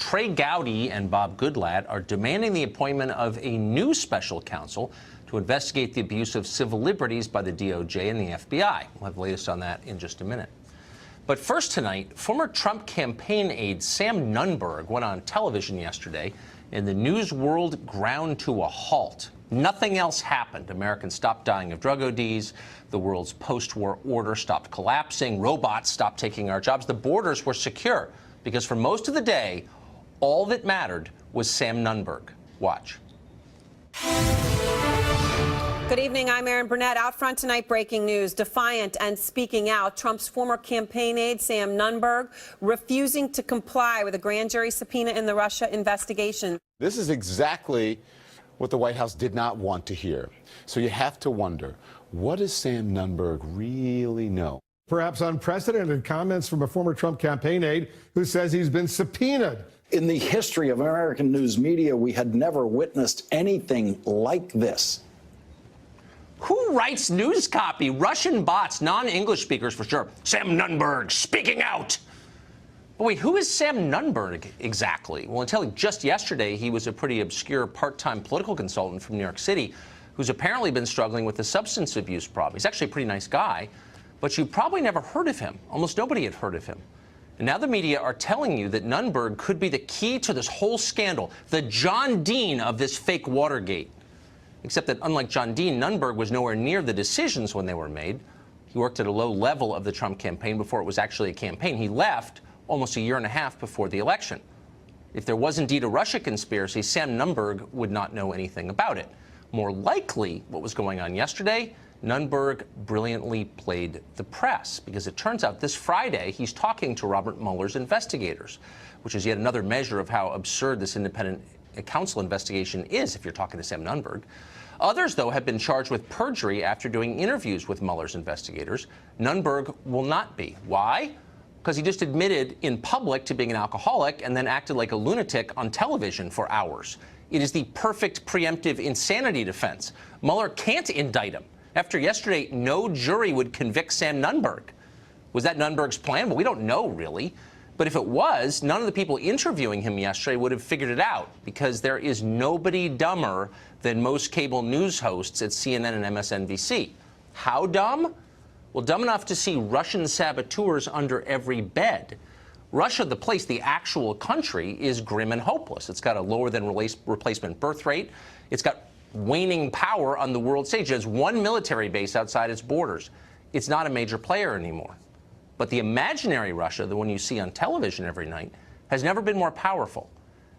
Trey Gowdy and Bob Goodlatte are demanding the appointment of a new special counsel to investigate the abuse of civil liberties by the DOJ and the FBI. We'll have the latest on that in just a minute. But first tonight, former Trump campaign aide Sam Nunberg went on television yesterday, and the news world ground to a halt. Nothing else happened. Americans stopped dying of drug ODs. The world's post-war order stopped collapsing. Robots stopped taking our jobs. The borders were secure because for most of the day, all that mattered was Sam Nunberg. Watch. Good evening. I'm Erin Burnett. Out front tonight, breaking news. Defiant and speaking out, Trump's former campaign aide, Sam Nunberg, refusing to comply with a grand jury subpoena in the Russia investigation. This is exactly what the White House did not want to hear. So you have to wonder, what does Sam Nunberg really know? Perhaps unprecedented comments from a former Trump campaign aide who says he's been subpoenaed. In the history of American news media, we had never witnessed anything like this. Who writes news copy? Russian bots, non-English speakers for sure. Sam Nunberg speaking out. But wait, who is Sam Nunberg exactly? Well, until just yesterday, he was a pretty obscure part-time political consultant from New York City who's apparently been struggling with a substance abuse problem. He's actually a pretty nice guy, but you probably never heard of him. Almost nobody had heard of him. And now the media are telling you that Nunberg could be the key to this whole scandal, the John Dean of this fake Watergate. Except that unlike John Dean, Nunberg was nowhere near the decisions when they were made. He worked at a low level of the Trump campaign before it was actually a campaign. He left almost a year and a half before the election. If there was indeed a Russia conspiracy, Sam Nunberg would not know anything about it. More likely, what was going on yesterday, Nunberg brilliantly played the press, because it turns out this Friday he's talking to Robert Mueller's investigators, which is yet another measure of how absurd this independent counsel investigation is if you're talking to Sam Nunberg. Others, though, have been charged with perjury after doing interviews with Mueller's investigators. Nunberg will not be. Why? Because he just admitted in public to being an alcoholic and then acted like a lunatic on television for hours. It is the perfect preemptive insanity defense. Mueller can't indict him. After yesterday, no jury would convict Sam Nunberg. Was that Nunberg's plan? Well, we don't know, really. But if it was, none of the people interviewing him yesterday would have figured it out, because there is nobody dumber than most cable news hosts at CNN and MSNBC. How dumb? Well, dumb enough to see Russian saboteurs under every bed. Russia, the place, the actual country, is grim and hopeless. It's got a lower than replacement birth rate. It's got waning power on the world stage. It has one military base outside its borders. It's not a major player anymore. But the imaginary Russia, the one you see on television every night, has never been more powerful.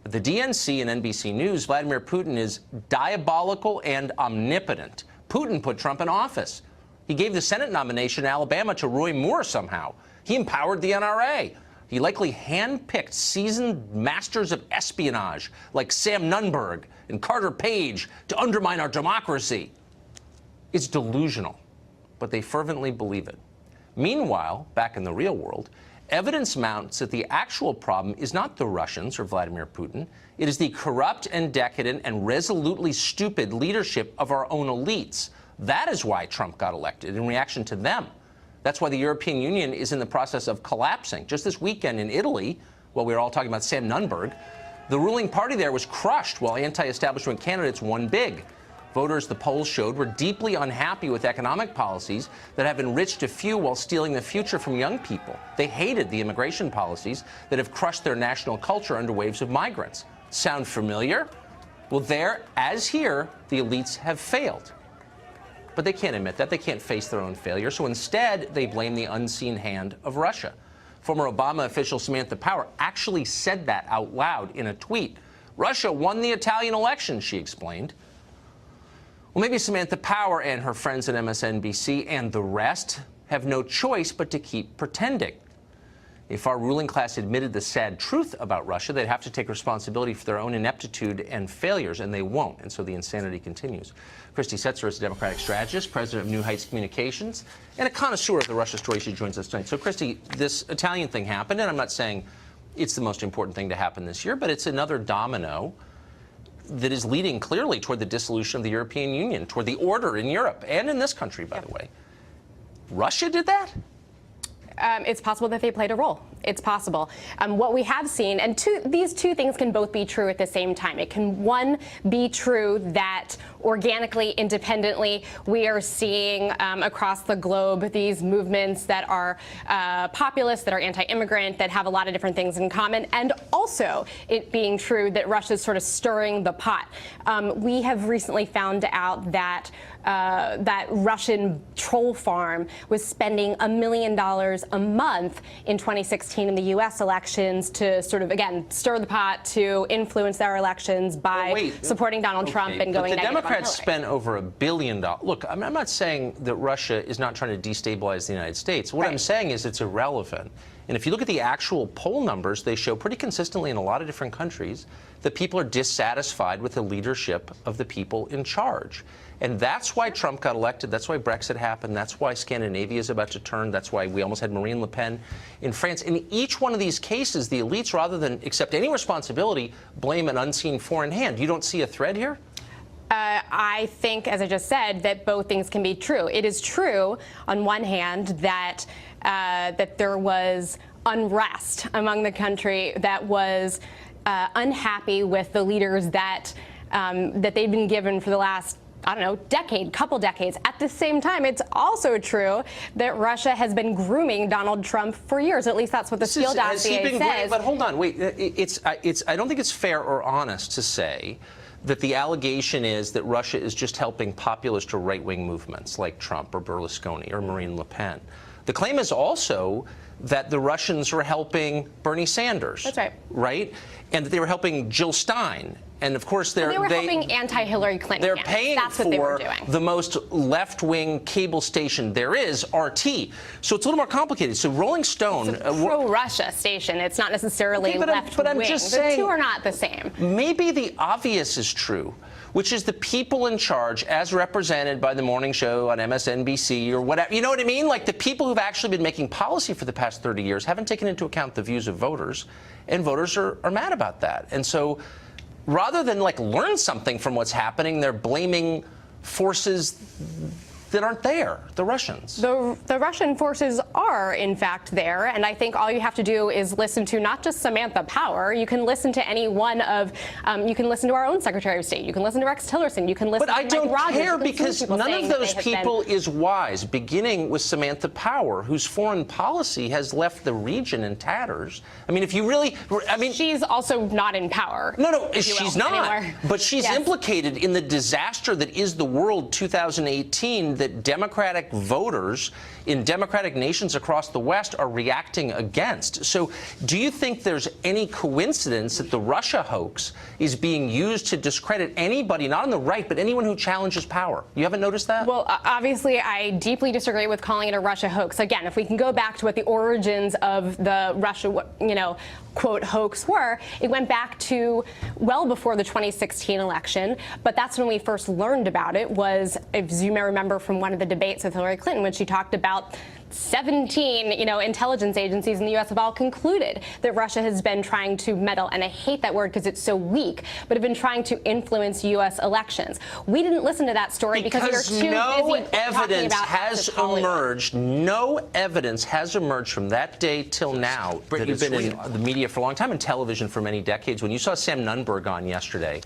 At the DNC and NBC News, Vladimir Putin is diabolical and omnipotent. Putin put Trump in office. He gave the Senate nomination in Alabama to Roy Moore somehow. He empowered the NRA. He likely handpicked seasoned masters of espionage like Sam Nunberg and Carter Page to undermine our democracy. It's delusional, but they fervently believe it. Meanwhile, back in the real world, evidence mounts that the actual problem is not the Russians or Vladimir Putin. It is the corrupt and decadent and resolutely stupid leadership of our own elites. That is why Trump got elected, in reaction to them. That's why the European Union is in the process of collapsing. Just this weekend in Italy, while we were all talking about Sam Nunberg, the ruling party there was crushed while anti-establishment candidates won big. Voters, the polls showed, were deeply unhappy with economic policies that have enriched a few while stealing the future from young people. They hated the immigration policies that have crushed their national culture under waves of migrants. Sound familiar? Well, there, as here, the elites have failed. But they can't admit that. They can't face their own failure. So instead, they blame the unseen hand of Russia. Former Obama official Samantha Power actually said that out loud in a tweet. Russia won the Italian election, she explained. Well, maybe Samantha Power and her friends at MSNBC and the rest have no choice but to keep pretending. If our ruling class admitted the sad truth about Russia, they'd have to take responsibility for their own ineptitude and failures, and they won't, and so the insanity continues. Christy Setzer is a Democratic strategist, president of New Heights Communications, and a connoisseur of the Russia story. She joins us tonight. So, Christy, this Italian thing happened, and I'm not saying it's the most important thing to happen this year, but it's another domino that is leading clearly toward the dissolution of the European Union, toward the order in Europe, and in this country, by the way. Russia did that? it's possible that they played a role. It's possible. What we have seen, and these two things can both be true at the same time. It can, one, be true that organically, independently, we are seeing across the globe these movements that are populist, that are anti-immigrant, that have a lot of different things in common, and also it being true that Russia's sort of stirring the pot. We have recently found out that that Russian troll farm was spending $1 million a month in 2016 in the U.S. elections to sort of, again, stir the pot, to influence their elections by supporting Donald Trump and going negative on Hillary. The Democrats spent over $1 billion. Look, I'm not saying that Russia is not trying to destabilize the United States. What I'm saying is it's irrelevant. And if you look at the actual poll numbers, they show pretty consistently in a lot of different countries that people are dissatisfied with the leadership of the people in charge. And that's why Trump got elected. That's why Brexit happened. That's why Scandinavia is about to turn. That's why we almost had Marine Le Pen in France. In each one of these cases, the elites, rather than accept any responsibility, blame an unseen foreign hand. You don't see a thread here? I think, as I just said, that both things can be true. It is true, on one hand, that that there was unrest among the country, that was unhappy with the leaders that that they've been given for the last, I don't know, couple decades. At the same time, it's also true that Russia has been grooming Donald Trump for years. At least that's what the Steele dossier says. But hold on, wait. I don't think it's fair or honest to say that the allegation is that Russia is just helping populist or right-wing movements like Trump or Berlusconi or Marine Le Pen. The claim is also that the Russians were helping Bernie Sanders. That's right. Right? And that they were helping Jill Stein. And of course, they were helping anti-Hillary Clinton. They're paying That's what they were for doing. the most left-wing cable station there is, RT. So it's a little more complicated. So Rolling Stone, it's a pro-Russia station. It's not necessarily left-wing. But I'm just saying, the two are not the same. Maybe the obvious is true, which is the people in charge, as represented by the morning show on MSNBC or whatever. You know what I mean? Like the people who've actually been making policy for the past 30 years haven't taken into account the views of voters, and voters are mad about that. And so, rather than like learn something from what's happening, they're blaming forces that aren't there, the Russians. The Russian forces are, in fact, there, and I think all you have to do is listen to not just Samantha Power. You can listen to any one of, you can listen to our own Secretary of State. You can listen to Rex Tillerson. You can listen to Mike Rogers. But I don't care because none of those people is wise, beginning with Samantha Power, whose foreign policy has left the region in tatters. I mean, if you really, I mean, she's also not in power. No, she's not. Anymore. But she's implicated in the disaster that is the world 2018 that Democratic voters in democratic nations across the West are reacting against. So do you think there's any coincidence that the Russia hoax is being used to discredit anybody, not on the right, but anyone who challenges power? You haven't noticed that? Well, obviously, I deeply disagree with calling it a Russia hoax. Again, if we can go back to what the origins of the Russia, quote, hoax were, it went back to well before the 2016 election. But that's when we first learned about it, was, as you may remember from one of the debates with Hillary Clinton, when she talked about 17, intelligence agencies in the U.S. have all concluded that Russia has been trying to meddle, and I hate that word because it's so weak, but have been trying to influence U.S. elections. We didn't listen to that story because we were too busy talking about has emerged. No evidence has emerged from that day till now. That you've been in the media for a long time and television for many decades. When you saw Sam Nunberg on yesterday,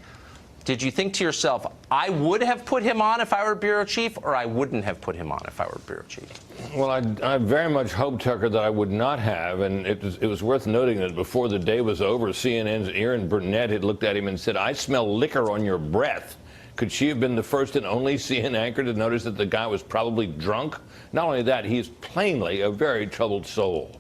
did you think to yourself, I would have put him on if I were bureau chief, or I wouldn't have put him on if I were bureau chief? Well, I very much hope, Tucker, that I would not have. And it was worth noting that before the day was over, CNN's Erin Burnett had looked at him and said, I smell liquor on your breath. Could she have been the first and only CNN anchor to notice that the guy was probably drunk? Not only that, he is plainly a very troubled soul.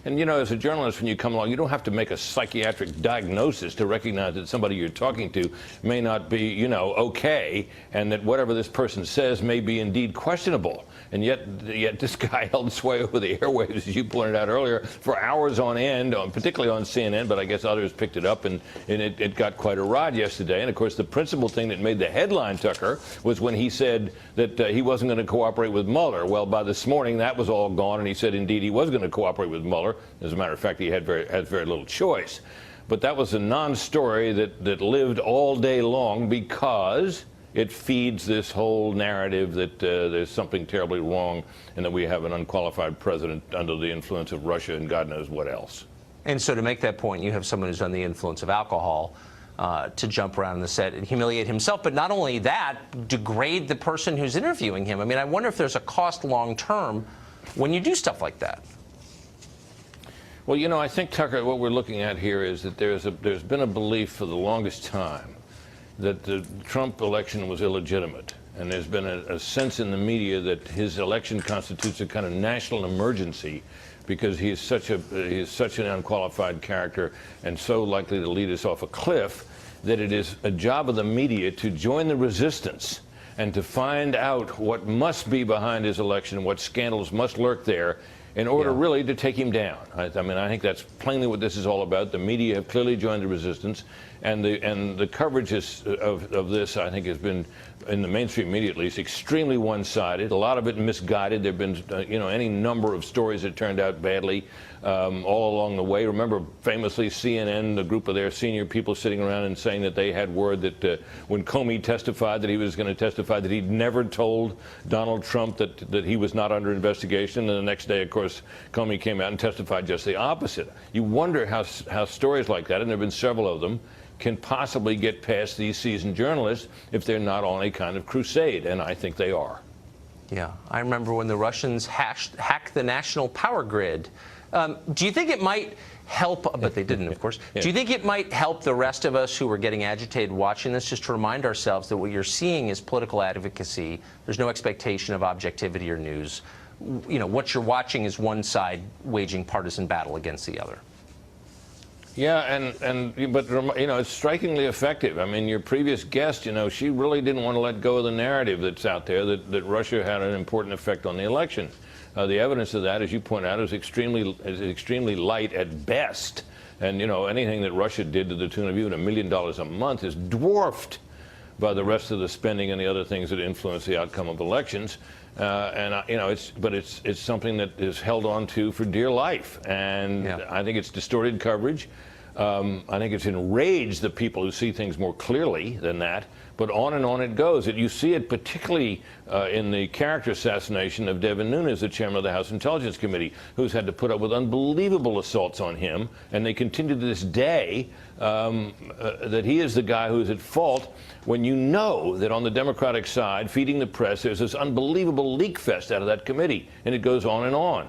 And, as a journalist, when you come along, you don't have to make a psychiatric diagnosis to recognize that somebody you're talking to may not be, okay, and that whatever this person says may be indeed questionable. And yet this guy held sway over the airwaves, as you pointed out earlier, for hours on end, particularly on CNN, but I guess others picked it up, and it got quite a rod yesterday. And, of course, the principal thing that made the headline, Tucker, was when he said that he wasn't going to cooperate with Mueller. Well, by this morning, that was all gone, and he said, indeed, he was going to cooperate with Mueller. As a matter of fact, he had very little choice. But that was a non-story that lived all day long because it feeds this whole narrative that there's something terribly wrong and that we have an unqualified president under the influence of Russia and God knows what else. And so to make that point, you have someone who's under the influence of alcohol to jump around in the set and humiliate himself, but not only that, degrade the person who's interviewing him. I mean, I wonder if there's a cost long term when you do stuff like that. Well, you know, I think, Tucker, what we're looking at here is that there's been a belief for the longest time that the Trump election was illegitimate. And there's been a sense in the media that his election constitutes a kind of national emergency because he's such an unqualified character and so likely to lead us off a cliff that it is a job of the media to join the resistance and to find out what must be behind his election, what scandals must lurk there, in order really to take him down. I mean, I think that's plainly what this is all about. The media have clearly joined the resistance, and the coverage of this, I think, has been, in the mainstream media at least, extremely one-sided. A lot of it misguided. There have been, you know, any number of stories that turned out badly all along the way. Remember, famously, CNN, a group of their senior people sitting around and saying that they had word that when Comey testified that he was going to testify, that he'd never told Donald Trump that he was not under investigation. And the next day, of course, Comey came out and testified just the opposite. You wonder how stories like that, and there have been several of them, can possibly get past these seasoned journalists if they're not on a kind of crusade, and I think they are. Yeah, I remember when the Russians hacked the national power grid. Do you think it might help, but they didn't, of course. Do you think it might help the rest of us who are getting agitated watching this just to remind ourselves that what you're seeing is political advocacy? There's no expectation of objectivity or news. You know, what you're watching is one side waging partisan battle against the other. Yeah, but you know, it's strikingly effective. I mean, your previous guest, you know, she really didn't want to let go of the narrative that's out there that Russia had an important effect on the election. The evidence of that, as you point out, is extremely light at best. And you know, anything that Russia did to the tune of even $1 million a month is dwarfed by the rest of the spending and the other things that influence the outcome of elections. You know, it's something that is held on to for dear life, and I think it's distorted coverage. I think it's enraged the people who see things more clearly than that. But on and on it goes. You see it particularly in the character assassination of Devin Nunes, the chairman of the House Intelligence Committee, who's had to put up with unbelievable assaults on him, and they continue to this day that he is the guy who's at fault, when you know that on the Democratic side, feeding the press, there's this unbelievable leak fest out of that committee, and it goes on and on.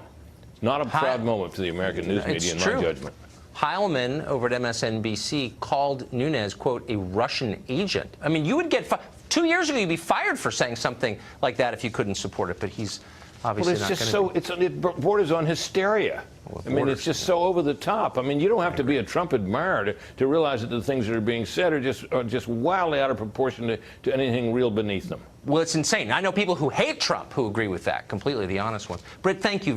It's not a proud moment for the American news media, in my judgment. Heilman over at MSNBC called Nunes, quote, a Russian agent. I mean, you would get 2 years ago, you'd be fired for saying something like that if you couldn't support it, but he's obviously not going to. It borders on hysteria. I mean, it's just so over the top. I mean, you don't have to be a Trump admirer to realize that the things that are being said are just wildly out of proportion to anything real beneath them. Well, it's insane. I know people who hate Trump who agree with that completely, the honest ones. Britt, thank you.